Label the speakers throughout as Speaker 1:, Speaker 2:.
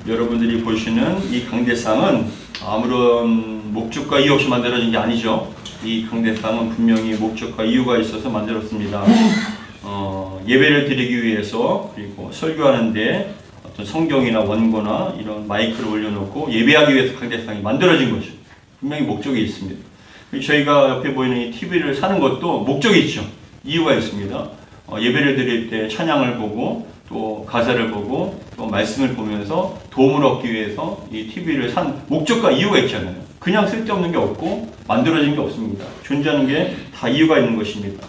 Speaker 1: 여러분들이 보시는 이 강대상은 아무런 목적과 이유 없이 만들어진 게 아니죠. 이 강대상은 분명히 목적과 이유가 있어서 만들었습니다. 예배를 드리기 위해서, 그리고 설교하는데 어떤 성경이나 원고나 이런 마이크를 올려놓고 예배하기 위해서 강대상이 만들어진 거죠. 분명히 목적이 있습니다. 저희가 옆에 보이는 이 TV를 사는 것도 목적이 있죠. 이유가 있습니다. 예배를 드릴 때 찬양을 보고 또 가사를 보고 또 말씀을 보면서 도움을 얻기 위해서 이 TV를 산 목적과 이유가 있잖아요. 그냥 쓸데없는 게 없고 만들어진 게 없습니다. 존재하는 게 다 이유가 있는 것입니다.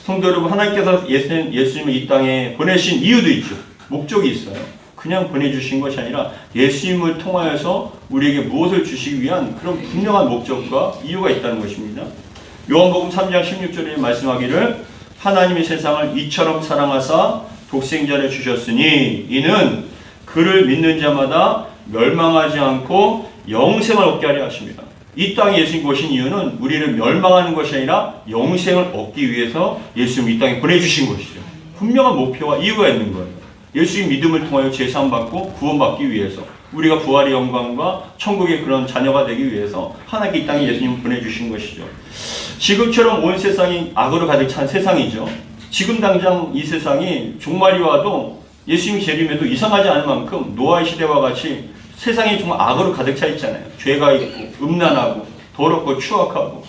Speaker 1: 성도 여러분, 하나님께서 예수님을 이 땅에 보내신 이유도 있죠. 목적이 있어요. 그냥 보내주신 것이 아니라 예수님을 통하여서 우리에게 무엇을 주시기 위한 그런 분명한 목적과 이유가 있다는 것입니다. 요한복음 3장 16절에 말씀하기를 하나님이 세상을 이처럼 사랑하사 독생자를 주셨으니 이는 그를 믿는 자마다 멸망하지 않고 영생을 얻게 하려 하십니다. 이 땅에 예수님이 오신 이유는 우리를 멸망하는 것이 아니라 영생을 얻기 위해서 예수님을 이 땅에 보내주신 것이죠. 분명한 목표와 이유가 있는 거예요. 예수님 믿음을 통하여 제사함받고 구원받기 위해서, 우리가 부활의 영광과 천국의 그런 자녀가 되기 위해서 하나님께 이 땅에 예수님을 보내주신 것이죠. 지금처럼 온 세상이 악으로 가득 찬 세상이죠. 지금 당장 이 세상이 종말이 와도 예수님이 재림해도 이상하지 않을 만큼 노아의 시대와 같이 세상이 정말 악으로 가득 차 있잖아요. 죄가 있고 음란하고 더럽고 추악하고,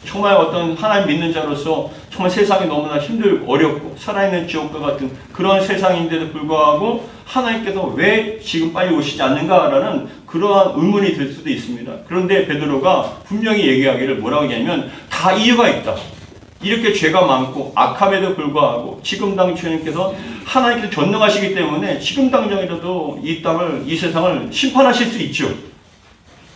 Speaker 1: 정말 어떤 하나님 믿는 자로서 정말 세상이 너무나 힘들고 어렵고 살아있는 지옥과 같은 그런 세상인데도 불구하고 하나님께서 왜 지금 빨리 오시지 않는가라는 그러한 의문이 들 수도 있습니다. 그런데 베드로가 분명히 얘기하기를 뭐라고 하냐면 다 이유가 있다. 이렇게 죄가 많고 악함에도 불구하고 지금 당 주님께서 하나님께서 전능하시기 때문에 지금 당장이라도 이 땅을, 이 세상을 심판하실 수 있죠.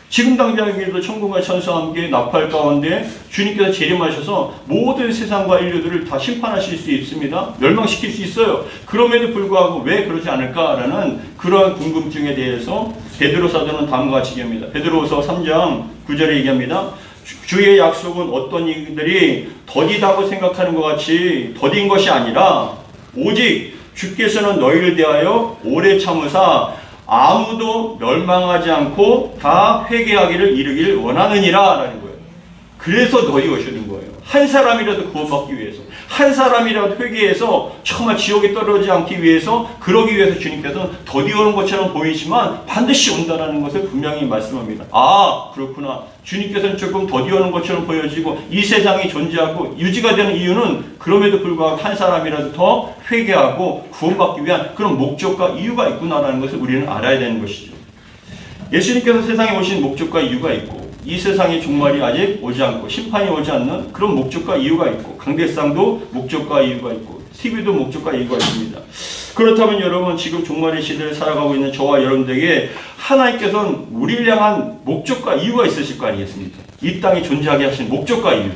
Speaker 1: 지금 당장에도 천국과 천사와 함께 나팔 가운데 주님께서 재림하셔서 모든 세상과 인류들을 다 심판하실 수 있습니다. 멸망시킬 수 있어요. 그럼에도 불구하고 왜 그러지 않을까라는 그러한 궁금증에 대해서 베드로 사도는 다음과 같이 얘기합니다. 베드로후서 3장 9절에 얘기합니다. 주의 약속은 어떤 이들이 더디다고 생각하는 것 같이 더딘 것이 아니라 오직 주께서는 너희를 대하여 오래 참으사 아무도 멸망하지 않고 다 회개하기를 이르기를 원하느니라 라는 거예요. 그래서 너희 오시는 거예요. 한 사람이라도 구원받기 위해서, 한 사람이라도 회개해서 정말 지옥에 떨어지지 않기 위해서, 그러기 위해서 주님께서는 더디 오는 것처럼 보이지만 반드시 온다는 것을 분명히 말씀합니다. 아, 그렇구나. 주님께서는 조금 더디 오는 것처럼 보여지고 이 세상이 존재하고 유지가 되는 이유는 그럼에도 불구하고 한 사람이라도 더 회개하고 구원받기 위한 그런 목적과 이유가 있구나라는 것을 우리는 알아야 되는 것이죠. 예수님께서 세상에 오신 목적과 이유가 있고, 이 세상의 종말이 아직 오지 않고 심판이 오지 않는 그런 목적과 이유가 있고, 강대상도 목적과 이유가 있고, TV도 목적과 이유가 있습니다. 그렇다면 여러분, 지금 종말의 시대를 살아가고 있는 저와 여러분들에게 하나님께서는 우리를 향한 목적과 이유가 있으실 거 아니겠습니까? 이 땅에 존재하게 하신 목적과 이유,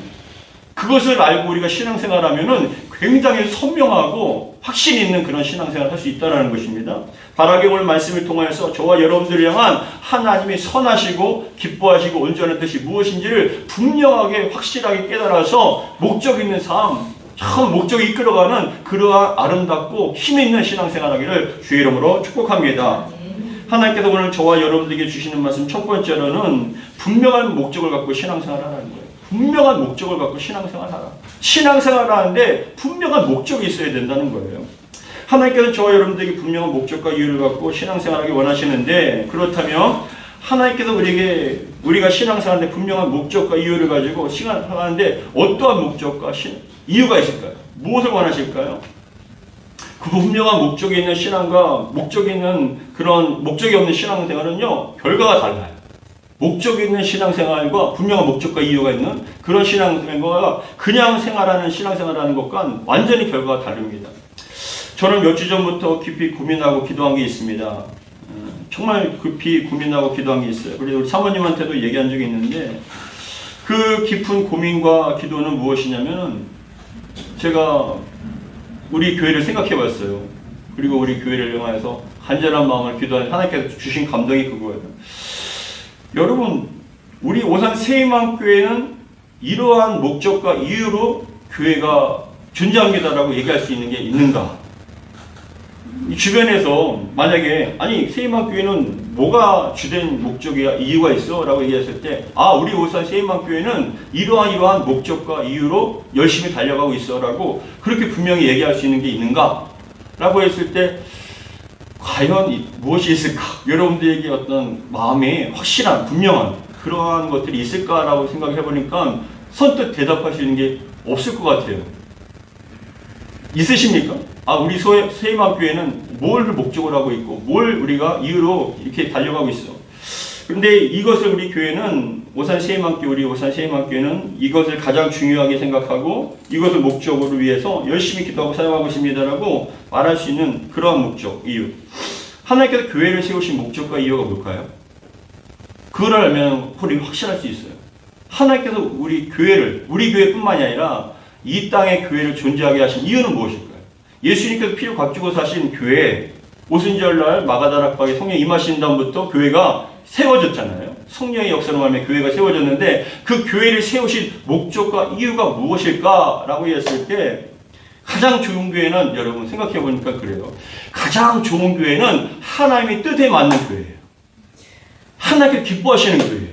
Speaker 1: 그것을 알고 우리가 신앙생활하면은 굉장히 선명하고 확신 있는 그런 신앙생활을 할 수 있다는 것입니다. 바라경을 말씀을 통해서 저와 여러분들을 향한 하나님의 선하시고 기뻐하시고 온전한 뜻이 무엇인지를 분명하게 확실하게 깨달아서 목적 있는 삶, 참 목적이 이끌어가는 그러한 아름답고 힘있는 신앙생활하기를 주의 이름으로 축복합니다. 하나님께서 오늘 저와 여러분들에게 주시는 말씀 첫 번째로는 분명한 목적을 갖고 신앙생활하라는 거예요. 분명한 목적을 갖고 신앙생활하라. 신앙생활을 하는데 분명한 목적이 있어야 된다는 거예요. 하나님께서 저와 여러분들에게 분명한 목적과 이유를 갖고 신앙생활하기 원하시는데, 그렇다면 하나님께서 우리가 신앙생활하는데 분명한 목적과 이유를 가지고 신앙하는데 어떠한 목적과 이유가 있을까요? 무엇을 원하실까요? 그 분명한 목적이 있는 신앙과 목적이 있는 그런 목적이 없는 신앙생활은요, 결과가 달라요. 목적이 있는 신앙생활과 분명한 목적과 이유가 있는 그런 신앙생활과 그냥 생활하는 신앙생활하는 것과 완전히 결과가 다릅니다. 저는 몇 주 전부터 깊이 고민하고 기도한 게 있습니다. 정말 깊이 고민하고 기도한 게 있어요. 그리고 우리 사모님한테도 얘기한 적이 있는데, 그 깊은 고민과 기도는 무엇이냐면, 제가 우리 교회를 생각해 봤어요. 그리고 우리 교회를 향해서 간절한 마음을 기도하는 하나님께서 주신 감동이 그거예요. 여러분, 우리 오산 세임왕교회는 이러한 목적과 이유로 교회가 존재합니다라고 얘기할 수 있는 게 있는가? 주변에서 만약에 아니 세임한교회는 뭐가 주된 목적이야 이유가 있어? 라고 얘기했을 때 우리 오산 세임한교회는 이러한 목적과 이유로 열심히 달려가고 있어 라고 그렇게 분명히 얘기할 수 있는 게 있는가? 라고 했을 때 과연 무엇이 있을까? 여러분들에게 어떤 마음에 확실한 분명한 그러한 것들이 있을까라고 생각해 보니까 선뜻 대답할 수 있는 게 없을 것 같아요. 있으십니까? 우리 세임학교회는 뭘 목적으로 하고 있고 뭘 우리가 이유로 이렇게 달려가고 있어. 그런데 이것을 우리 교회는 우리 오산 세임학교회는 이것을 가장 중요하게 생각하고 이것을 목적으로 위해서 열심히 기도하고 사용하고 있습니다라고 말할 수 있는 그러한 목적, 이유. 하나님께서 교회를 세우신 목적과 이유가 뭘까요? 그걸 알면 우리 확실할 수 있어요. 하나님께서 우리 교회뿐만이 아니라 이 땅의 교회를 존재하게 하신 이유는 무엇일까요? 예수님께서 피를 값주고 사신 교회, 오순절날 마가다락방에 성령 임하신 다음부터 교회가 세워졌잖아요. 성령의 역사로 말하면 교회가 세워졌는데 그 교회를 세우신 목적과 이유가 무엇일까라고 했을 때 가장 좋은 교회는 여러분 생각해 보니까 그래요. 가장 좋은 교회는 하나님의 뜻에 맞는 교회예요. 하나님께 기뻐하시는 교회예요.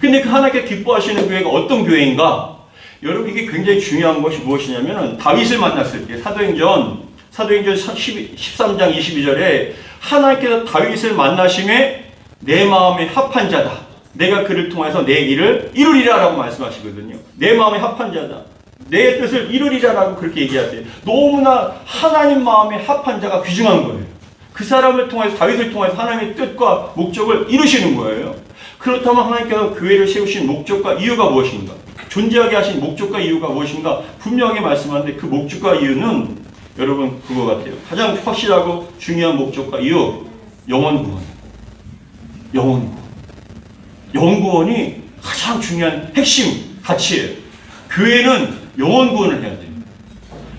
Speaker 1: 근데 그 하나님께 기뻐하시는 교회가 어떤 교회인가? 여러분 이게 굉장히 중요한 것이 무엇이냐면 다윗을 만났을 때 사도행전 13장 22절에 하나님께서 다윗을 만나심에 내 마음에 합한 자다. 내가 그를 통해서 내 일을 이루리라 라고 말씀하시거든요. 내 마음에 합한 자다. 내 뜻을 이루리라 라고 그렇게 얘기하세요. 너무나 하나님 마음에 합한 자가 귀중한 거예요. 그 사람을 통해서 다윗을 통해서 하나님의 뜻과 목적을 이루시는 거예요. 그렇다면 하나님께서 교회를 세우신 목적과 이유가 무엇인가? 존재하게 하신 목적과 이유가 무엇인가? 분명하게 말씀하는데 그 목적과 이유는 여러분 그거 같아요. 가장 확실하고 중요한 목적과 이유, 영혼 구원. 영혼 구원이 가장 중요한 핵심 가치예요. 교회는 영혼 구원을 해야 돼요.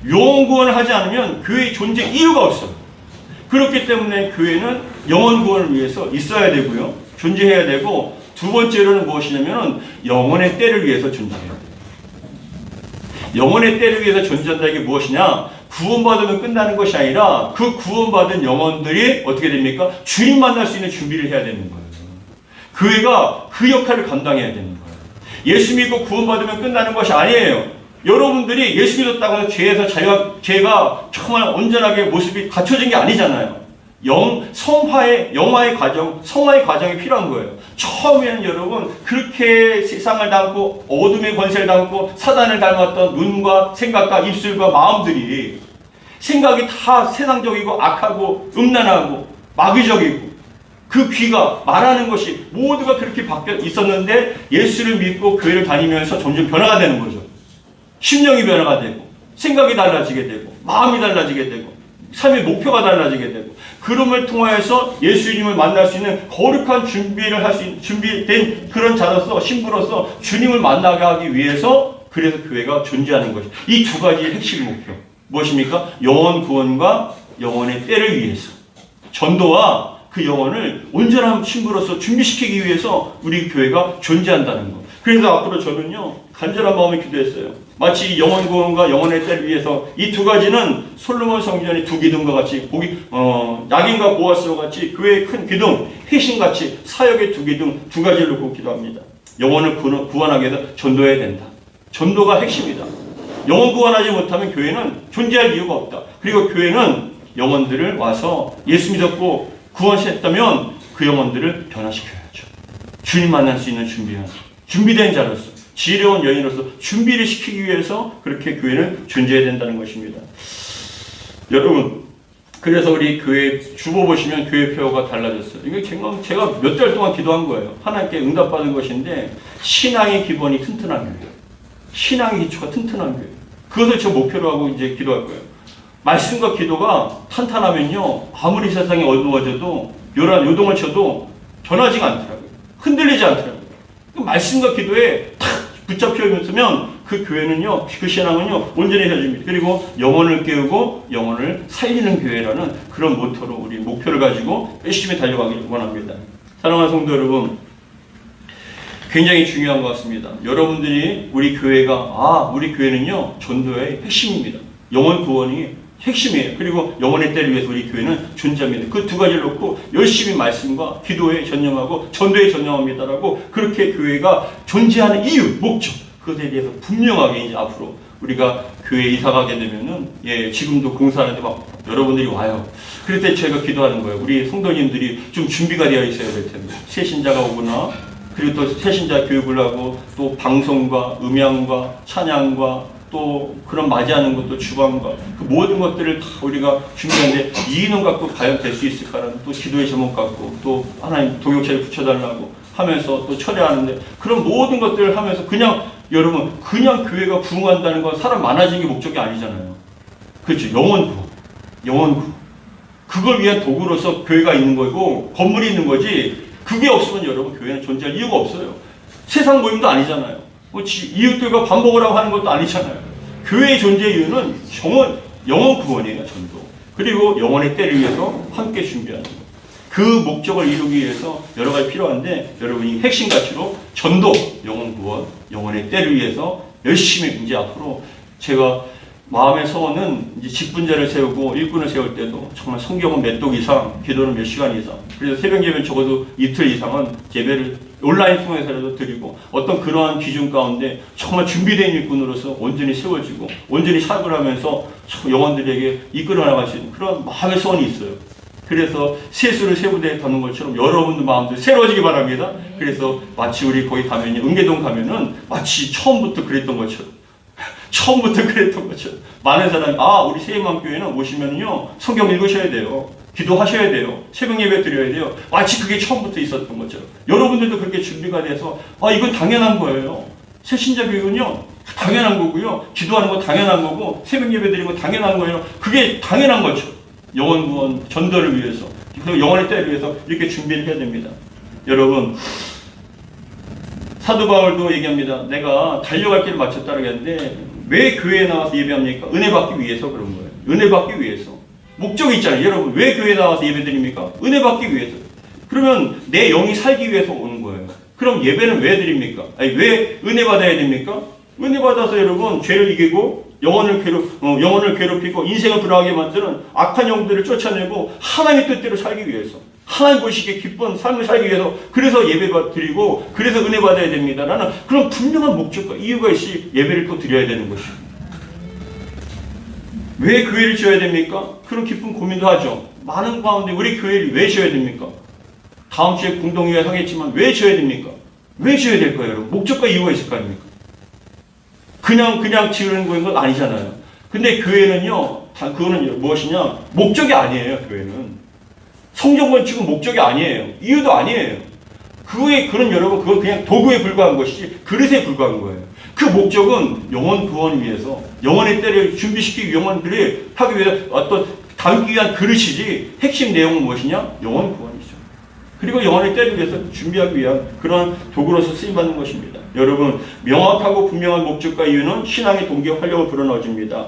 Speaker 1: 영혼 구원을 하지 않으면 교회의 존재 이유가 없어요. 그렇기 때문에 교회는 영혼 구원을 위해서 있어야 되고요. 존재해야 되고 두 번째로는 무엇이냐면 영혼의 때를 위해서 존재해야 돼요. 영혼의 때를 위해서 존재한다 이게 무엇이냐? 구원받으면 끝나는 것이 아니라 그 구원받은 영혼들이 어떻게 됩니까? 주님 만날 수 있는 준비를 해야 되는 거예요. 교회가 그 역할을 감당해야 되는 거예요. 예수 믿고 구원받으면 끝나는 것이 아니에요. 여러분들이 예수 믿었다고 해서 죄가 정말 온전하게 모습이 갖춰진 게 아니잖아요. 성화의 과정이 필요한 거예요. 처음에는 여러분 그렇게 세상을 닮고 어둠의 권세를 닮고 사단을 닮았던 눈과 생각과 입술과 마음들이 생각이 다 세상적이고 악하고 음란하고 마귀적이고 그 귀가 말하는 것이 모두가 그렇게 바뀌어 있었는데 예수를 믿고 교회를 다니면서 점점 변화가 되는 거죠. 심령이 변화가 되고 생각이 달라지게 되고 마음이 달라지게 되고 삶의 목표가 달라지게 되고 그럼을 통하여서 예수님을 만날 수 있는 거룩한 준비를 할 수 있는 준비된 그런 자로서 신부로서 주님을 만나게 하기 위해서 그래서 교회가 존재하는 것이 이 두 가지의 핵심 목표 무엇입니까? 영혼 구원과 영혼의 때를 위해서 전도와 그 영혼을 온전한 신부로서 준비시키기 위해서 우리 교회가 존재한다는 것. 그래서 앞으로 저는요 간절한 마음에 기도했어요. 마치 영혼 구원과 영혼의 때를 위해서 이 두 가지는 솔로몬 성전의 두 기둥과 같이 낙인과 보아스와 같이 교회의 큰 기둥, 회심같이 사역의 두 기둥 두 가지를 놓고 기도합니다. 영혼을 구원하기 위해서 전도해야 된다. 전도가 핵심이다. 영혼 구원하지 못하면 교회는 존재할 이유가 없다. 그리고 교회는 영혼들을 와서 예수 믿었고 구원했다면 그 영혼들을 변화시켜야죠. 주님 만날 수 있는 준비된 자로서 지혜로운 여인으로서 준비를 시키기 위해서 그렇게 교회는 존재해야 된다는 것입니다. 여러분 그래서 우리 교회 주보 보시면 교회 표가 달라졌어요. 이게 제가 몇 달 동안 기도한 거예요. 하나님께 응답받은 것인데 신앙의 기본이 튼튼한 교회, 신앙의 기초가 튼튼한 교회. 그것을 저 목표로 하고 이제 기도할 거예요. 말씀과 기도가 탄탄하면요 아무리 세상이 어두워져도 요동을 쳐도 변하지가 않더라고요. 흔들리지 않더라고요. 그 말씀과 기도에 탁 붙잡혀 있으면 그 교회는요, 그 신앙은요 온전히 해집니다. 그리고 영혼을 깨우고 영혼을 살리는 교회라는 그런 모토로 우리 목표를 가지고 열심히 달려가기를 원합니다. 사랑하는 성도 여러분, 굉장히 중요한 것 같습니다. 여러분들이 우리 교회는요 전도의 핵심입니다. 영혼 구원이 핵심이에요. 그리고 영혼의 때를 위해서 우리 교회는 존재합니다. 그 두 가지를 놓고 열심히 말씀과 기도에 전념하고 전도에 전념합니다라고 그렇게 교회가 존재하는 이유, 목적, 그것에 대해서 분명하게 이제 앞으로 우리가 교회 이사 가게 되면은 지금도 공사하는데 막 여러분들이 와요. 그럴 때 저희가 기도하는 거예요. 우리 성도님들이 좀 준비가 되어 있어야 될 텐데 새 신자가 오거나 그리고 또 새 신자 교육을 하고 또 방송과 음향과 찬양과 또 그런 맞이하는 것도 주방과 그 모든 것들을 다 우리가 준비하는데 이 인원 갖고 과연 될 수 있을까라는 또 기도의 제목 갖고 또 하나님 동역자를 붙여달라고 하면서 또 철회하는데 그런 모든 것들을 하면서 그냥 여러분 그냥 교회가 부흥한다는 건 사람 많아지는 게 목적이 아니잖아요. 그렇죠. 영혼 구원. 그걸 위한 도구로서 교회가 있는 거고 건물이 있는 거지 그게 없으면 여러분 교회는 존재할 이유가 없어요. 세상 모임도 아니잖아요. 이웃들과 밥 먹으라고 하는 것도 아니잖아요. 교회의 존재 이유는 영혼 구원이에요. 전도. 그리고 영혼의 때를 위해서 함께 준비하는 것. 그 목적을 이루기 위해서 여러 가지 필요한데 여러분이 핵심 가치로 전도, 영혼 구원, 영혼의 때를 위해서 열심히 이제 앞으로 제가 마음의 소원은 이제 직분자를 세우고 일꾼을 세울 때도 정말 성경은 몇 독 이상, 기도는 몇 시간 이상. 그래서 새벽 예배는 적어도 이틀 이상은 예배를 온라인 통해서라도 드리고 어떤 그러한 기준 가운데 정말 준비된 일꾼으로서 온전히 세워지고 온전히 사역을 하면서 영혼들에게 이끌어 나갈 수 있는 그런 마음의 소원이 있어요. 그래서 세수를 세부대에 닫는 것처럼 여러분들 마음도 새로워지기 바랍니다. 그래서 마치 우리 거기 가면 은계동 가면은 마치 처음부터 그랬던 것처럼 많은 사람이 우리 세임맘교회는 오시면요 성경 읽으셔야 돼요. 기도하셔야 돼요. 새벽 예배 드려야 돼요. 마치 그게 처음부터 있었던 것처럼 여러분들도 그렇게 준비가 돼서 이건 당연한 거예요. 새신자 교육은요 당연한 거고요. 기도하는 거 당연한 거고 새벽 예배 드리는 거 당연한 거예요. 그게 당연한 거죠. 영혼 구원 전도를 위해서 그리고 영혼의 때를 위해서 이렇게 준비를 해야 됩니다. 여러분 사도 바울도 얘기합니다. 내가 달려갈 길을 마쳤다고 했는데 왜 교회에 나와서 예배합니까? 은혜 받기 위해서 그런 거예요. 은혜 받기 위해서. 목적이 있잖아요. 여러분 왜 교회에 나와서 예배 드립니까? 은혜 받기 위해서. 그러면 내 영이 살기 위해서 오는 거예요. 그럼 예배는 왜 드립니까? 왜 은혜 받아야 됩니까? 은혜 받아서 여러분 죄를 이기고 영혼을 괴롭히고 인생을 불안하게 만드는 악한 영들을 쫓아내고 하나님의 뜻대로 살기 위해서 하나님 보시기에 기쁜 삶을 살기 위해서 그래서 예배 드리고 그래서 은혜 받아야 됩니다라는 그런 분명한 목적과 이유가 있이 예배를 또 드려야 되는 것이고 왜 교회를 지어야 됩니까? 그런 깊은 고민도 하죠. 많은 가운데 우리 교회를 왜 지어야 됩니까? 다음 주에 공동회의 하겠지만 왜 지어야 됩니까? 왜 지어야 될까요? 여러분? 목적과 이유가 있을 거 아닙니까? 그냥 지으는 건 아니잖아요. 근데 교회는요, 그거는 무엇이냐? 목적이 아니에요, 교회는. 성경은 지금 목적이 아니에요. 이유도 아니에요. 여러분, 그건 그냥 도구에 불과한 것이지, 그릇에 불과한 거예요. 그 목적은 영혼 구원을 위해서, 영혼의 때를 준비시키기 영혼들이 하기 위해서 어떤 담기 위한 그릇이지, 핵심 내용은 무엇이냐? 영혼 구원이죠. 그리고 영혼의 때를 위해서 준비하기 위한 그런 도구로서 쓰임받는 것입니다. 여러분, 명확하고 분명한 목적과 이유는 신앙의 동기와 활력을 불어넣어줍니다.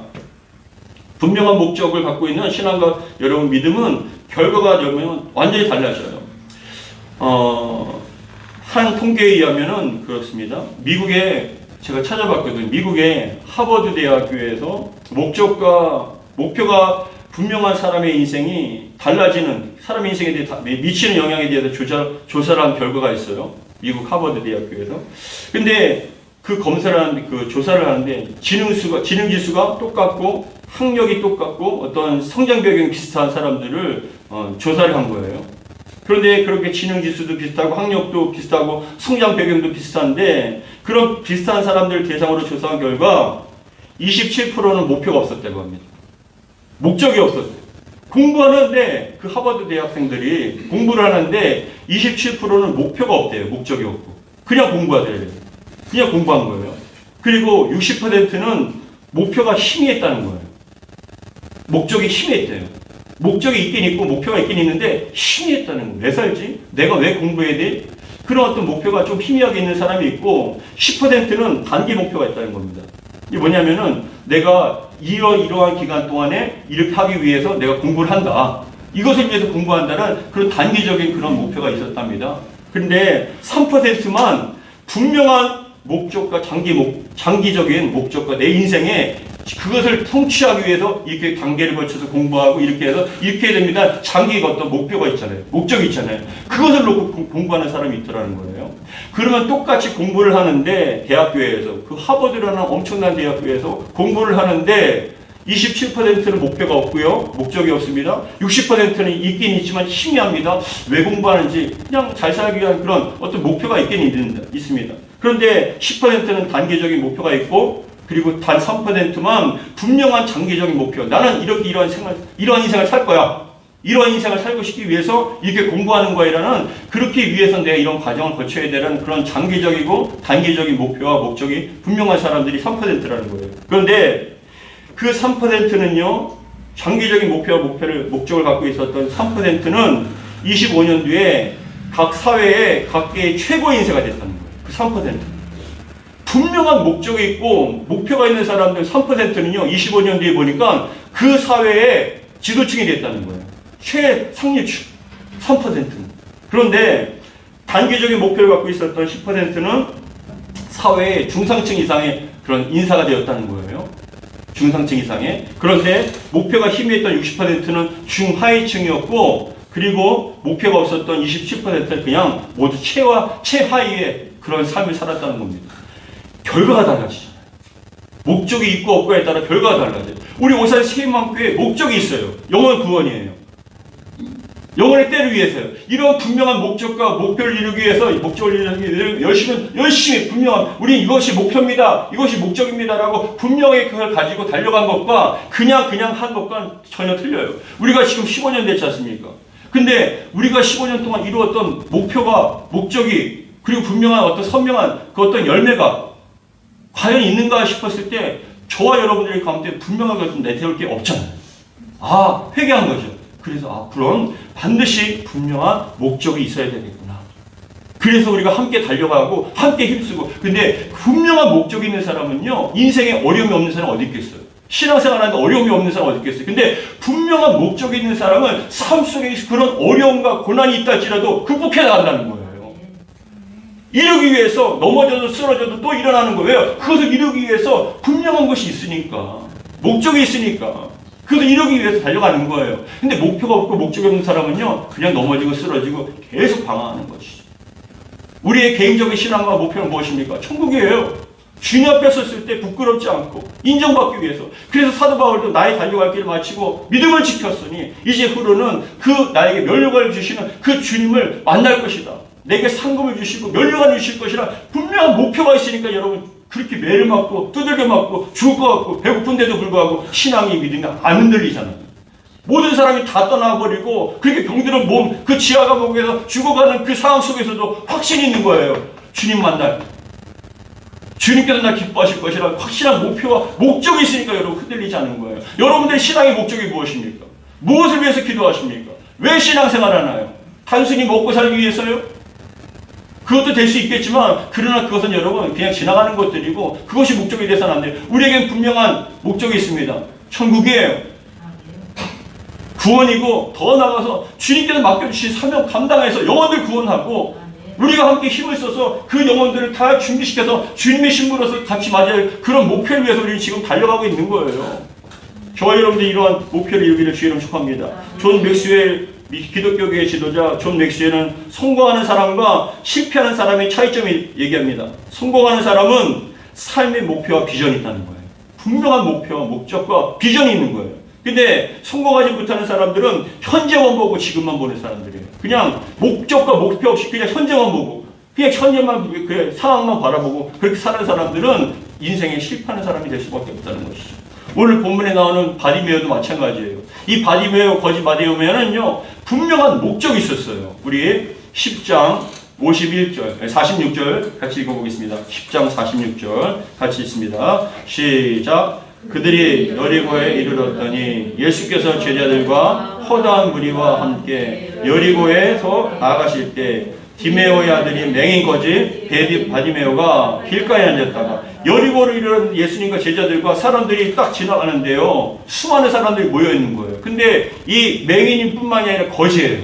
Speaker 1: 분명한 목적을 갖고 있는 신앙과 여러분 믿음은 결과가 되면 완전히 달라져요. 한 통계에 의하면은 그렇습니다. 미국에 제가 찾아봤거든요. 미국의 하버드 대학교에서 목표가 분명한 사람의 인생이 달라지는 사람의 인생에 대해 미치는 영향에 대해서 조사를 한 결과가 있어요. 미국 하버드 대학교에서. 근데 그 조사를 하는데 지능 지수가 똑같고 학력이 똑같고 어떤 성장 배경이 비슷한 사람들을 조사를 한 거예요. 그런데 그렇게 지능 지수도 비슷하고 학력도 비슷하고 성장 배경도 비슷한데 그런 비슷한 사람들 대상으로 조사한 결과 27%는 목표가 없었다고 합니다. 목적이 없었대요. 공부하는데 그 하버드 대학생들이 공부를 하는데 27%는 목표가 없대요. 목적이 없고. 그냥 공부하더래요. 그냥 공부한 거예요. 그리고 60%는 목표가 희미했다는 거예요. 목적이 희미했대요. 목적이 있긴 있고 목표가 있긴 있는데 희미했다는 거예요. 왜 살지? 내가 왜 공부해야 돼? 그런 어떤 목표가 좀 희미하게 있는 사람이 있고 10%는 단기 목표가 있다는 겁니다. 이게 뭐냐면은 내가 이러한 기간 동안에 이렇게 하기 위해서 내가 공부를 한다. 이것을 위해서 공부한다는 그런 단기적인 그런 목표가 있었답니다. 그런데 3%만 분명한 목적과 장기적인 목적과 내 인생에 그것을 성취하기 위해서 이렇게 단계를 거쳐서 공부하고 이렇게 해서 이렇게 해야 됩니다. 장기가 어떤 목표가 있잖아요. 목적이 있잖아요. 그것을 놓고 공부하는 사람이 있더라는 거예요. 그러면 똑같이 공부를 하는데 대학교에서 그 하버드라는 엄청난 대학교에서 공부를 하는데 27%는 목표가 없고요. 목적이 없습니다. 60%는 있긴 있지만 희미합니다. 왜 공부하는지 그냥 잘 살기 위한 그런 어떤 목표가 있긴 있습니다. 그런데 10%는 단계적인 목표가 있고 그리고 단 3%만 분명한 장기적인 목표. 나는 이렇게 이러한 인생을 살 거야. 이러한 인생을 살고 싶기 위해서 이렇게 공부하는 거라는 그렇게 위해서 내가 이런 과정을 거쳐야 되는 그런 장기적이고 단기적인 목표와 목적이 분명한 사람들이 3%라는 거예요. 그런데 그 3%는요, 장기적인 목표와 목적을 갖고 있었던 3%는 25년 뒤에 각 사회의 각계의 최고 인세가 됐다는 거예요. 그 3%. 분명한 목적이 있고 목표가 있는 사람들 3%는요, 25년 뒤에 보니까 그 사회의 지도층이 됐다는 거예요. 최상류층 3%는. 그런데 단기적인 목표를 갖고 있었던 10%는 사회의 중상층 이상의 그런 인사가 되었다는 거예요. 중상층 이상의. 그런데 목표가 희미했던 60%는 중하위층이었고 그리고 목표가 없었던 27%는 그냥 모두 최하위의 그런 삶을 살았다는 겁니다. 결과가 달라지잖아요. 목적이 있고 없고에 따라 결과가 달라져요. 우리 오산 세임만교회 목적이 있어요. 영혼 구원이에요. 영혼의 때를 위해서요. 이런 분명한 목적과 목표를 이루기 위해서 목적을 이루기 위해서 열심히 분명한 우리 이것이 목표입니다. 이것이 목적입니다라고 분명히 그걸 가지고 달려간 것과 그냥 한 것과 전혀 틀려요. 우리가 지금 15년 됐지 않습니까? 근데 우리가 15년 동안 이루었던 목표가 목적이 그리고 분명한 어떤 선명한 그 어떤 열매가 과연 있는가 싶었을 때 저와 여러분들의 가운데 분명하게 좀 내세울 게 없잖아요. 회개한 거죠. 그래서 그럼 반드시 분명한 목적이 있어야 되겠구나. 그래서 우리가 함께 달려가고 함께 힘쓰고. 근데 분명한 목적이 있는 사람은요, 인생에 어려움이 없는 사람 어디 있겠어요? 신앙생활하는데 어려움이 없는 사람 어디 있겠어요? 근데 분명한 목적이 있는 사람은 삶 속에 그런 어려움과 고난이 있다 할지라도 극복해 나간다는 거예요. 이루기 위해서 넘어져도 쓰러져도 또 일어나는 거예요. 그것을 이루기 위해서 분명한 것이 있으니까. 목적이 있으니까. 그것을 이루기 위해서 달려가는 거예요. 근데 목표가 없고 목적이 없는 사람은요, 그냥 넘어지고 쓰러지고 계속 방황하는 것이죠. 우리의 개인적인 신앙과 목표는 무엇입니까? 천국이에요. 주님 앞에 섰을 때 부끄럽지 않고 인정받기 위해서. 그래서 사도 바울도 나의 달려갈 길을 마치고 믿음을 지켰으니 이제 후로는 그 나에게 면류관을 주시는 그 주님을 만날 것이다. 내게 상급을 주시고 면류관을 주실 것이라 분명한 목표가 있으니까 여러분 그렇게 매를 맞고 두들겨 맞고 죽을 것 같고 배고픈데도 불구하고 신앙이 믿음이 안 흔들리잖아요. 모든 사람이 다 떠나버리고 그렇게 병들은 몸 그 지하 감옥에서 죽어가는 그 상황 속에서도 확신이 있는 거예요. 주님 만날. 주님께서 날 기뻐하실 것이라 확실한 목표와 목적이 있으니까 여러분 흔들리지 않는 거예요. 여러분들의 신앙의 목적이 무엇입니까? 무엇을 위해서 기도하십니까? 왜 신앙생활 하나요? 단순히 먹고 살기 위해서요? 그것도 될 수 있겠지만 그러나 그것은 여러분 그냥 지나가는 것들이고 그것이 목적이 돼서는 안 돼요. 우리에겐 분명한 목적이 있습니다. 천국이에요. 구원이고 더 나아가서 주님께서 맡겨주신 사명 감당해서 영혼들 구원하고 우리가 함께 힘을 써서 그 영혼들을 다 준비시켜서 주님의 신부로서 같이 맞이할 그런 목표를 위해서 우리는 지금 달려가고 있는 거예요. 저와 여러분들이 이러한 목표를 이루기를 주의 이름으로 축복합니다. 존 맥스웰 기독교계의 지도자 존 맥스웰은 성공하는 사람과 실패하는 사람의 차이점을 얘기합니다. 성공하는 사람은 삶의 목표와 비전이 있다는 거예요. 분명한 목표와 목적과 비전이 있는 거예요. 근데 성공하지 못하는 사람들은 현재만 보고 지금만 보는 사람들이에요. 그냥 목적과 목표 없이 그냥 현재만 보고 그냥 현재만 그 상황만 바라보고 그렇게 사는 사람들은 인생에 실패하는 사람이 될 수밖에 없다는 것이죠. 오늘 본문에 나오는 바디메오도 마찬가지예요. 이 바디메오, 거지 바디메오는요, 분명한 목적이 있었어요. 우리 10장 51절, 46절 같이 읽어보겠습니다. 10장 46절 같이 읽습니다. 시작. 그들이 여리고에 이르렀더니 예수께서 제자들과 허다한 무리와 함께 여리고에서 나아가실 때 디메오의 아들이 맹인 거지 바디메오가 길가에 앉았다가 여리고를 이르는 예수님과 제자들과 사람들이 딱 지나가는데요. 수많은 사람들이 모여 있는 거예요. 근데 이 맹인인 뿐만이 아니라 거지예요.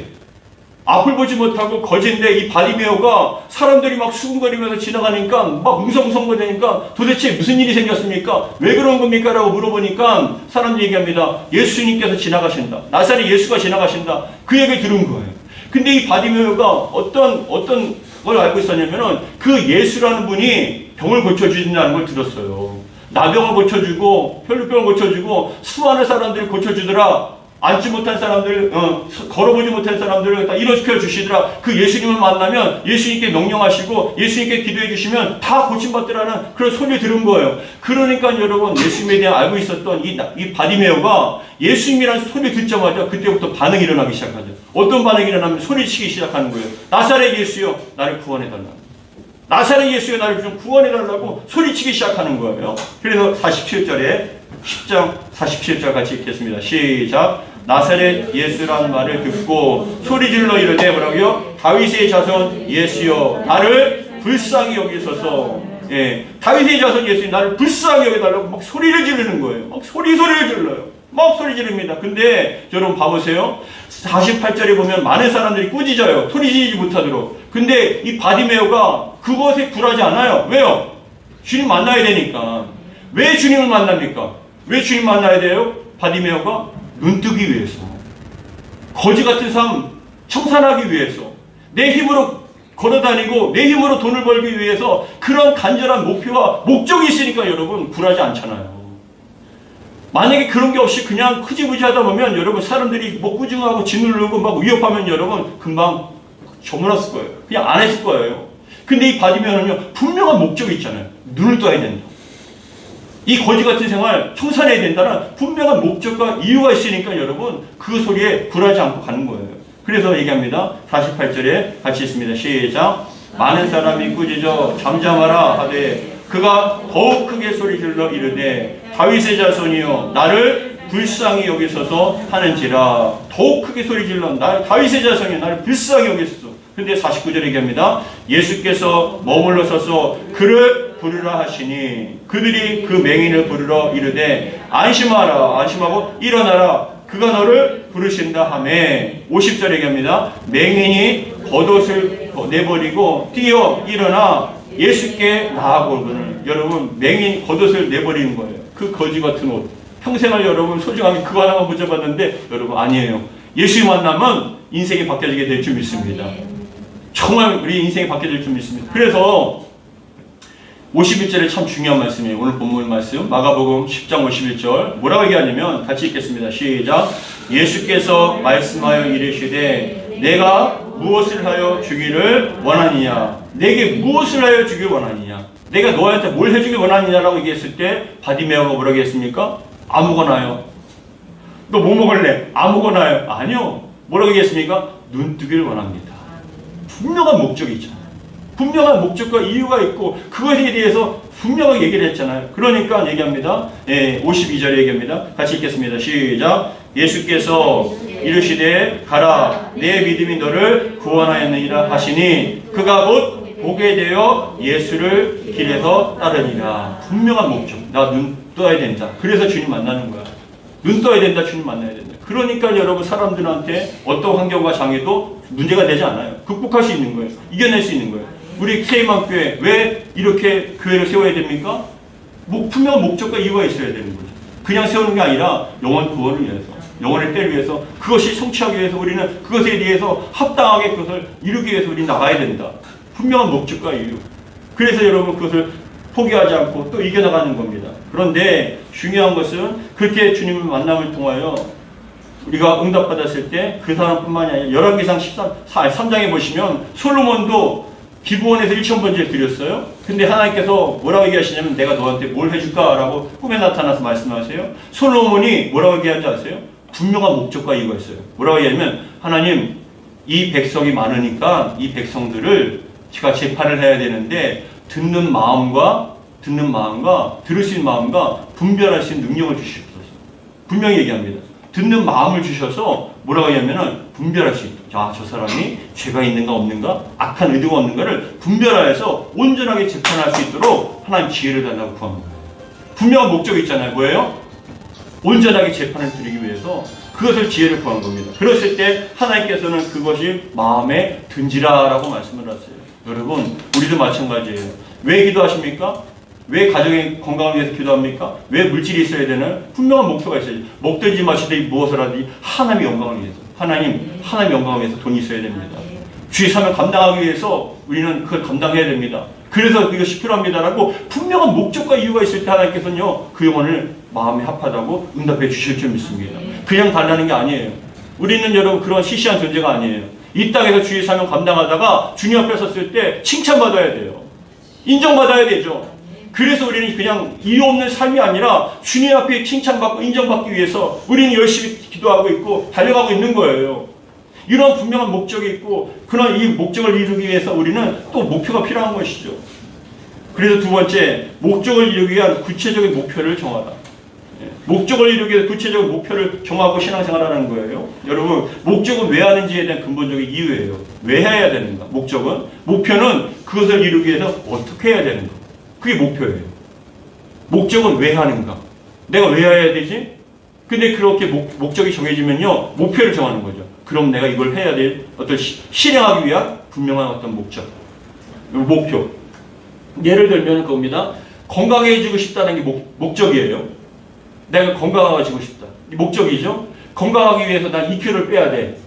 Speaker 1: 앞을 보지 못하고 거진데 이 바디메오가 사람들이 막 수군거리면서 지나가니까 막 웅성웅성거리니까 도대체 무슨 일이 생겼습니까? 왜 그런 겁니까? 라고 물어보니까 사람들이 얘기합니다. 예수님께서 지나가신다. 나사렛 예수가 지나가신다. 그 얘기를 들은 거예요. 근데 이 바디메오가 어떤 걸 알고 있었냐면은 그 예수라는 분이 병을 고쳐주신다는 걸 들었어요. 나병을 고쳐주고 혈루병을 고쳐주고 수많은 사람들을 고쳐주더라. 앉지 못한 사람들, 걸어보지 못한 사람들을 다 일어시켜 주시더라. 그 예수님을 만나면 예수님께 명령하시고 예수님께 기도해 주시면 다 고침받더라는 그런 소리를 들은 거예요. 그러니까 여러분 예수님에 대해 알고 있었던 이 바디메오가 예수님이라는 소리를 듣자마자 그때부터 반응이 일어나기 시작하죠. 어떤 반응이 일어나면 소리치기 시작하는 거예요. 나사렛 예수여 나를 구원해달라. 나사렛 예수여 나를 좀 구원해달라고 소리치기 시작하는 거예요. 그래서 47절에 10장 47절 같이 읽겠습니다. 시작. 나사렛 예수라는 말을 듣고 소리질러 이르되 뭐라고요? 다윗의 자손 예수여 나를 불쌍히 여기소서. 예, 다윗의 자손 예수여 나를 불쌍히 여기달라고 막 소리를 지르는 거예요. 막 소리를 질러요. 막 소리 지릅니다. 근데 여러분 봐보세요. 48절에 보면 많은 사람들이 꾸짖어요. 소리 지르지 못하도록. 근데 이 바디메오가 그것에 굴하지 않아요. 왜요? 주님 만나야 되니까. 왜 주님을 만납니까? 왜 주님 만나야 돼요? 바디메오가 눈뜨기 위해서, 거지 같은 삶 청산하기 위해서, 내 힘으로 걸어다니고 내 힘으로 돈을 벌기 위해서 그런 간절한 목표와 목적이 있으니까 여러분 굴하지 않잖아요. 만약에 그런 게 없이 그냥 흐지부지 하다 보면 여러분 사람들이 뭐 꾸중하고 짓누르고 막 위협하면 여러분 금방 저물었을 거예요. 그냥 안 했을 거예요. 근데 이 바디메오는요 분명한 목적이 있잖아요. 눈을 떠야 된다. 이 거지 같은 생활 청산해야 된다는 분명한 목적과 이유가 있으니까 여러분 그 소리에 굴하지 않고 가는 거예요. 그래서 얘기합니다. 48절에 같이 있습니다. 시작. 많은 사람이 꾸짖어 잠잠하라 하되 그가 더욱 크게 소리질러 이르되 다윗의 자손이여 나를 불쌍히 여기소서 하는지라. 더욱 크게 소리질러 다윗의 자손이여 나를 불쌍히 여기소서. 근데 49절에 얘기합니다. 예수께서 머물러 서서 그를 부르라 하시니 그들이 그 맹인을 부르러 이르되 안심하라. 안심하고 일어나라. 그가 너를 부르신다 하매 50절에 얘기합니다. 맹인이 겉옷을 내버리고 뛰어 일어나 예수께 나아오거늘. 여러분 맹인 겉옷을 내버리는 거예요. 그 거지 같은 옷. 평생을 여러분 소중하게 그거 하나만 붙잡았는데 여러분 아니에요. 예수 만나면 인생이 바뀌어지게 될 줄 믿습니다. 정말 우리 인생이 바뀌어질 줄 믿습니다. 그래서 51절에 참 중요한 말씀이에요. 오늘 본문 말씀 마가복음 10장 51절 뭐라고 얘기하냐면 같이 읽겠습니다. 시작. 예수께서 말씀하여 이르시되 내가 무엇을 하여 주기를 원하느냐. 내게 무엇을 하여 주기를 원하느냐. 내가 너한테 뭘 해주길 원하느냐라고 얘기했을 때 바디메오가 뭐라고 했습니까? 아무거나요. 너 뭐 먹을래? 아무거나요. 아니요. 뭐라고 얘기했습니까? 눈뜨기를 원합니다. 분명한 목적이 있잖아요. 분명한 목적과 이유가 있고 그것에 대해서 분명하게 얘기를 했잖아요. 그러니까 얘기합니다. 52절에 얘기합니다. 같이 읽겠습니다. 시작. 예수께서 이르시되 가라 내 믿음이 너를 구원하였느니라 하시니 그가 곧 보게 되어 예수를 길에서 따르니라. 분명한 목적. 나 눈 떠야 된다. 그래서 주님 만나는 거야. 눈 떠야 된다. 주님 만나야 된다. 그러니까 여러분 사람들한테 어떤 환경과 장애도 문제가 되지 않아요. 극복할 수 있는 거예요. 이겨낼 수 있는 거예요. 우리 K만교회 왜 이렇게 교회를 세워야 됩니까? 분명한 목적과 이유가 있어야 되는 거죠. 그냥 세우는 게 아니라 영혼 구원을 위해서, 영혼의 때를 위해서, 그것이 성취하기 위해서 우리는 그것에 대해서 합당하게 그것을 이루기 위해서 우리는 나가야 된다. 분명한 목적과 이유. 그래서 여러분 그것을 포기하지 않고 또 이겨나가는 겁니다. 그런데 중요한 것은 그렇게 주님을 만남을 통하여 우리가 응답받았을 때 그 사람뿐만이 아니라 열왕기상 3장에 보시면 솔로몬도 기브온에서 1,000번째 드렸어요. 근데 하나님께서 뭐라고 얘기하시냐면 내가 너한테 뭘 해줄까? 라고 꿈에 나타나서 말씀하세요. 솔로몬이 뭐라고 얘기하는지 아세요? 분명한 목적과 이유가 있어요. 뭐라고 얘기하냐면 하나님 이 백성이 많으니까 이 백성들을 제가 재판을 해야 되는데 듣는 마음과 들을 수 있는 마음과 분별할 수 있는 능력을 주시옵소서. 분명히 얘기합니다. 듣는 마음을 주셔서 뭐라고 하냐면은 분별할 수 있다. 자, 저 사람이 죄가 있는가 없는가, 악한 의도가 없는가를 분별하여서 온전하게 재판할 수 있도록 하나님 지혜를 달라고 구합니다. 분명한 목적이 있잖아요. 뭐예요? 온전하게 재판을 드리기 위해서 그것을 지혜를 구한 겁니다. 그랬을 때 하나님께서는 그것이 마음에 든지라라고 말씀을 하세요. 여러분, 우리도 마찬가지예요. 왜 기도하십니까? 왜 가정의 건강을 위해서 기도합니까? 왜 물질이 있어야 되나요? 분명한 목표가 있어야지. 먹든지 마시든지 무엇을 하든지 하나님의 영광을 위해서, 하나님의 영광을 위해서 돈이 있어야 됩니다. 주의 사명 감당하기 위해서 우리는 그걸 감당해야 됩니다. 그래서 이것이 필요합니다라고 분명한 목적과 이유가 있을 때 하나님께서는요, 그 영혼을 마음에 합하다고 응답해 주실 줄 믿습니다. 그냥 달라는 게 아니에요. 우리는 여러분 그런 시시한 존재가 아니에요. 이 땅에서 주의 사명 감당하다가 주님 앞에 섰을 때 칭찬받아야 돼요. 인정받아야 되죠. 그래서 우리는 그냥 이유 없는 삶이 아니라 주님 앞에 칭찬받고 인정받기 위해서 우리는 열심히 기도하고 있고 달려가고 있는 거예요. 이런 분명한 목적이 있고 그런 이 목적을 이루기 위해서 우리는 또 목표가 필요한 것이죠. 그래서 두 번째, 목적을 이루기 위한 구체적인 목표를 정하다. 목적을 이루기 위해서 구체적인 목표를 정하고 신앙생활하는 거예요. 여러분, 목적은 왜 하는지에 대한 근본적인 이유예요. 왜 해야 되는가? 목표는 그것을 이루기 위해서 어떻게 해야 되는가? 그게 목표예요. 목적은 왜 하는가? 내가 왜 해야 되지? 근데 그렇게 목적이 정해지면요, 목표를 정하는 거죠. 그럼 내가 이걸 해야 될 어떤 실행하기 위한 분명한 어떤 목표. 예를 들면 그겁니다. 건강해지고 싶다는 게 목적이에요. 내가 건강해지고 싶다. 이 목적이죠. 건강하기 위해서 난 2kg를 빼야 돼.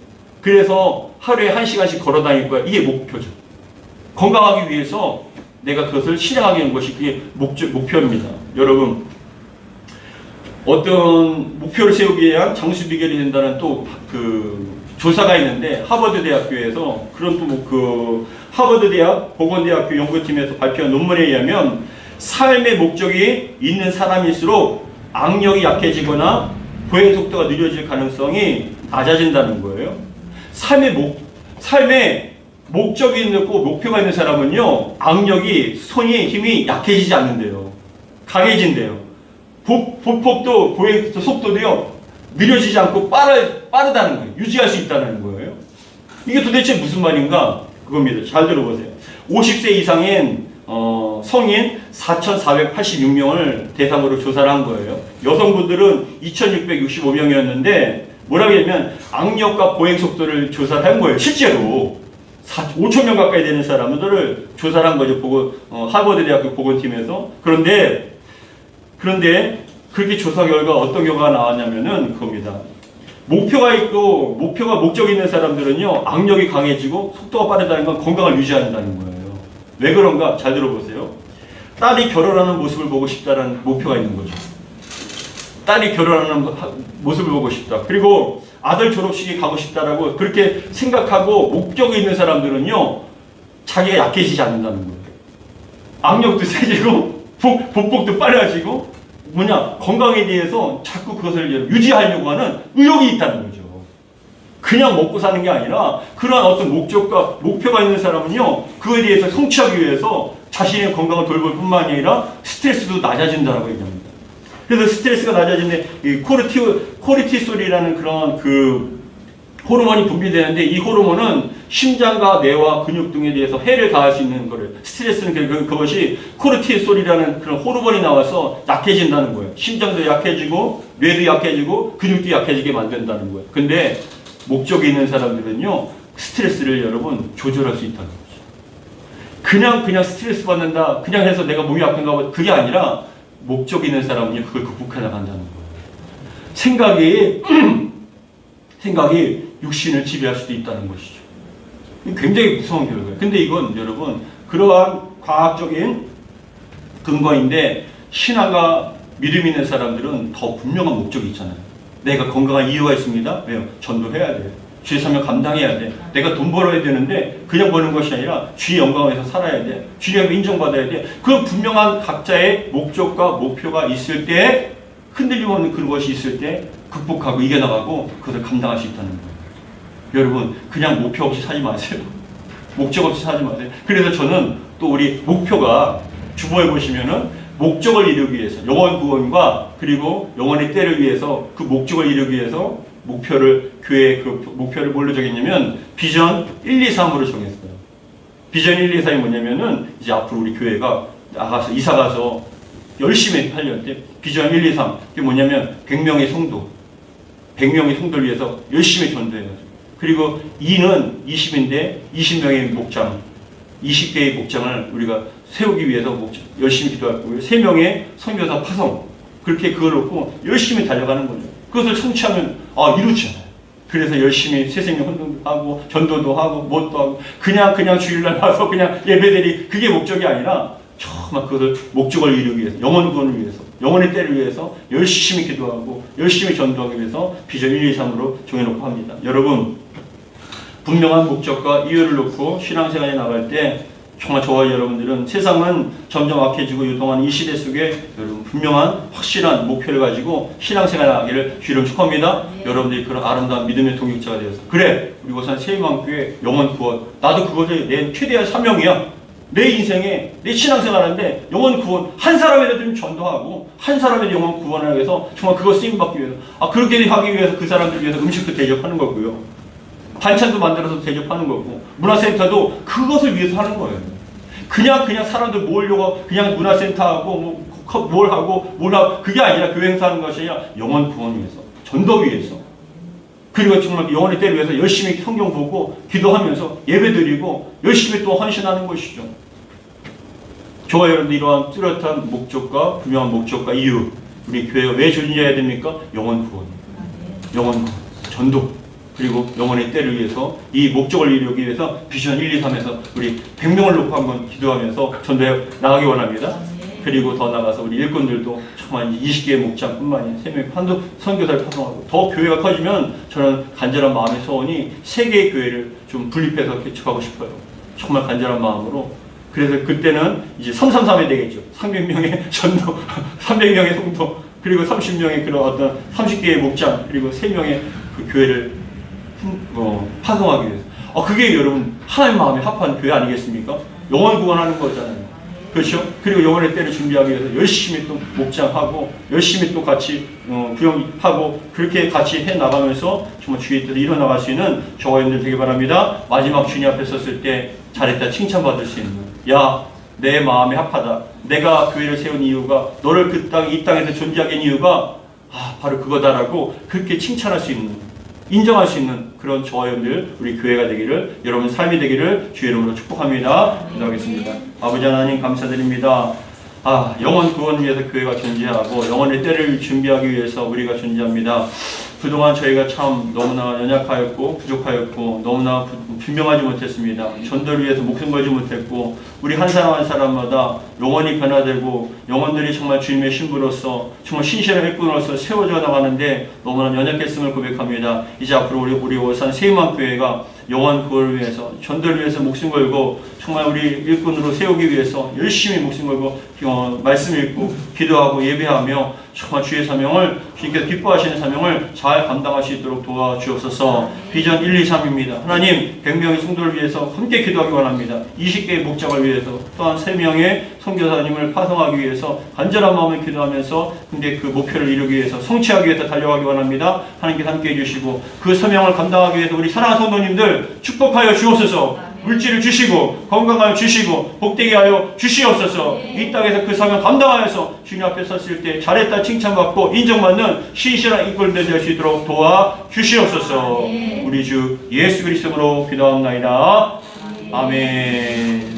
Speaker 1: 그래서 하루에 1시간씩 걸어 다닐 거야. 이게 목표죠. 건강하기 위해서 내가 그것을 실행하게 하는 것이 그게 목표입니다. 여러분, 어떤 목표를 세우기 위한 장수 비결이 된다는 또 조사가 있는데 하버드 대학교에서 그런 또 하버드 대학 보건대학교 연구팀에서 발표한 논문에 의하면 삶의 목적이 있는 사람일수록 악력이 약해지거나 보행 속도가 느려질 가능성이 낮아진다는 거예요. 삶의 목적이 있고 목표가 있는 사람은요, 악력이, 손이 힘이 약해지지 않는데요. 강해진대요. 보폭도, 보행 속도도요, 느려지지 않고 빠르다는 거예요. 유지할 수 있다는 거예요. 이게 도대체 무슨 말인가? 그겁니다. 잘 들어보세요. 50세 이상인 성인 4,486명을 대상으로 조사를 한 거예요. 여성분들은 2,665명이었는데 뭐라고 하냐면 악력과 보행 속도를 조사를 한 거예요. 실제로 5,000명 가까이 되는 사람들을 조사를 한 거죠. 하버드 대학교 보건팀에서. 그런데 그렇게 조사 결과 어떤 결과가 나왔냐면은 그겁니다. 목표가 있고 목적이 있는 사람들은요, 악력이 강해지고 속도가 빠르다는 건 건강을 유지한다는 거예요. 왜 그런가? 잘 들어보세요. 딸이 결혼하는 모습을 보고 싶다라는 목표가 있는 거죠. 딸이 결혼하는 모습을 보고 싶다. 그리고 아들 졸업식에 가고 싶다라고 그렇게 생각하고 목적이 있는 사람들은요, 자기가 약해지지 않는다는 거예요. 악력도 세지고 보폭도 빨라지고 건강에 대해서 자꾸 그것을 유지하려고 하는 의욕이 있다는 거죠. 그냥 먹고 사는 게 아니라 그러한 어떤 목적과 목표가 있는 사람은요, 그거에 대해서 성취하기 위해서 자신의 건강을 돌볼 뿐만 아니라 스트레스도 낮아진다고 얘기합니다. 그래서 스트레스가 낮아지는데 이 코르티솔이라는 그런 호르몬이 분비되는데 이 호르몬은 심장과 뇌와 근육 등에 대해서 해를 가할 수 있는 거예요. 스트레스는 그것이 코르티솔이라는 그런 호르몬이 나와서 약해진다는 거예요. 심장도 약해지고 뇌도 약해지고 근육도 약해지게 만든다는 거예요. 근데 목적이 있는 사람들은요, 스트레스를 여러분 조절할 수 있다는 거죠. 그냥 스트레스 받는다, 그냥 해서 내가 몸이 아픈가 봐, 그게 아니라 목적이 있는 사람은요, 그걸 극복해 나간다는 거예요. 생각이 육신을 지배할 수도 있다는 것이죠. 굉장히 무서운 결과예요. 근데 이건 여러분, 그러한 과학적인 근거인데 신앙과 믿음 있는 사람들은 더 분명한 목적이 있잖아요. 내가 건강한 이유가 있습니다. 왜요? 전도해야 돼요. 주의 사명 감당해야 돼. 내가 돈 벌어야 되는데 그냥 버는 것이 아니라 주의 영광을 위해서 살아야 돼. 주님의 인정받아야 돼. 그 분명한 각자의 목적과 목표가 있을 때, 흔들림 없는 그런 것이 있을 때 극복하고 이겨나가고 그것을 감당할 수 있다는 거예요. 여러분, 그냥 목표 없이 살지 마세요. 목적 없이 살지 마세요. 그래서 저는 또 우리 목표가 주보에 보시면은 목적을 이루기 위해서 영원 구원과 그리고 영원의 때를 위해서 그 목적을 이루기 위해서 교회의 그 목표를 뭘로 정했냐면 비전 1, 2, 3으로 정했어요. 비전 1, 2, 3이 뭐냐면은 이제 앞으로 우리 교회가 나가서 이사가서 열심히 하려는데 비전 1, 2, 3 이게 뭐냐면 100명의 성도 100명의 성도를 위해서 열심히 전도해요. 그리고 2는 20인데 20명의 목장 20개의 목장을 우리가 세우기 위해서 열심히 기도하고 3명의 선교사 파송 그렇게 그걸 놓고 열심히 달려가는 거죠. 그것을 성취하면 이루잖아요. 그래서 열심히 새생명 헌금도 하고 전도도 하고 뭣도 하고 그냥 주일날 와서 그냥 예배드리 그게 목적이 아니라 정말 그것을 목적을 이루기 위해서 영혼 구원을 위해서 영혼의 때를 위해서 열심히 기도하고 열심히 전도하기 위해서 비전 1, 2, 3으로 정해놓고 합니다. 여러분 분명한 목적과 이유를 놓고 신앙생활에 나갈 때 정말 저와 여러분들은 세상은 점점 악해지고 유동하는 이 시대 속에 여러분 분명한 확실한 목표를 가지고 신앙생활을 하기를 주의를 축복합니다. 네. 여러분들이 그런 아름다운 믿음의 동역자가 되어서 그래 우리 고산 세임왕교회 영혼 구원 나도 그것이 내 최대한 사명이야. 내 인생에 내 신앙생활하는데 영혼 구원 한 사람이라도 전도하고 한 사람의 영혼 구원을 위해서 정말 그거 쓰임받기 위해서 그렇게 하기 위해서 그 사람들 위해서 음식도 대접하는 거고요. 반찬도 만들어서 대접하는 거고 문화센터도 그것을 위해서 하는 거예요. 그냥 사람들 모으려고 그냥 문화센터하고 뭘 하고 그게 아니라 교회 행사하는 것이 아니라 영혼 구원 위해서 전도 위해서 그리고 정말 영혼의 때를 위해서 열심히 성경 보고 기도하면서 예배드리고 열심히 또 헌신하는 것이죠. 저와 여러분들 이러한 뚜렷한 목적과 분명한 목적과 이유 우리 교회가 왜 존재해야 됩니까? 영혼 구원 영혼 구원 전도 그리고 영혼의 때를 위해서 이 목적을 이루기 위해서 비전 1, 2, 3에서 우리 100명을 놓고 한번 기도하면서 전도해 나가기 원합니다. 그리고 더 나가서 우리 일꾼들도 정말 20개의 목장뿐만 아니라 3명 한두 선교사를 파송하고 더 교회가 커지면 저는 간절한 마음의 소원이 3개의 교회를 좀 분립해서 개척하고 싶어요. 정말 간절한 마음으로. 그래서 그때는 이제 333이 되겠죠. 300명의 전도, 300명의 성도, 그리고 30명의 그런 어떤 30개의 목장, 그리고 3명의 그 교회를 파송하기 위해서. 그게 여러분 하나님 마음에 합한 교회 아니겠습니까? 영혼 구원하는 거잖아요. 그렇죠? 그리고 영혼의 때를 준비하기 위해서 열심히 또 목장하고 열심히 또 같이 구역하고 그렇게 같이 해나가면서 정말 주의 뜻을 이뤄나갈 수 있는 저와 여러분들 되기 바랍니다. 마지막 주님 앞에 섰을 때 잘했다 칭찬받을 수 있는 야 내 마음에 합하다. 내가 교회를 세운 이유가 너를 이 땅에서 존재하게 한 이유가 바로 그거다라고 그렇게 칭찬할 수 있는 인정할 수 있는 그런 저와 여러분들 우리 교회가 되기를 여러분 삶이 되기를 주의 이름으로 축복합니다. 기도하겠습니다. 아버지 하나님 감사드립니다. 영혼 구원을 위해서 교회가 존재하고 영혼의 때를 준비하기 위해서 우리가 존재합니다. 그동안 저희가 참 너무나 연약하였고 부족하였고 너무나 분명하지 못했습니다. 전도를 위해서 목숨 걸지 못했고 우리 한 사람 한 사람마다 영혼이 변화되고 영혼들이 정말 주님의 신부로서 정말 신실한 일꾼으로서 세워져 나가는데 너무나 연약했음을 고백합니다. 이제 앞으로 우리 월산 세임왕교회가 영혼 구원을 위해서 전도를 위해서 목숨 걸고 정말 우리 일꾼으로 세우기 위해서 열심히 목숨 걸고 말씀 읽고 기도하고 예배하며 정말 주의 사명을 주님께서 기뻐하시는 사명을 잘 감당할 수 있도록 도와주옵소서. 비전 1, 2, 3입니다. 하나님 100명의 성도를 위해서 함께 기도하기 원합니다. 20개의 목장을 위해서 또한 3명의 선교사님을 파송하기 위해서 간절한 마음을 기도하면서 근데 그 목표를 이루기 위해서 성취하기 위해서 달려가기 원합니다. 하나님께서 함께 해주시고 그 사명을 감당하기 위해서 우리 사랑하는 성도님들 축복하여 주옵소서. 물질을 주시고 건강을 주시고 복되게 하여 주시옵소서. 이 땅에서 그 사명 감당하여서 주님 앞에 섰을 때 잘했다 칭찬받고 인정받는 신실한 인권들 될 수 있도록 도와주시옵소서. 우리 주 예수 그리스도로 기도합나이다. 아멘.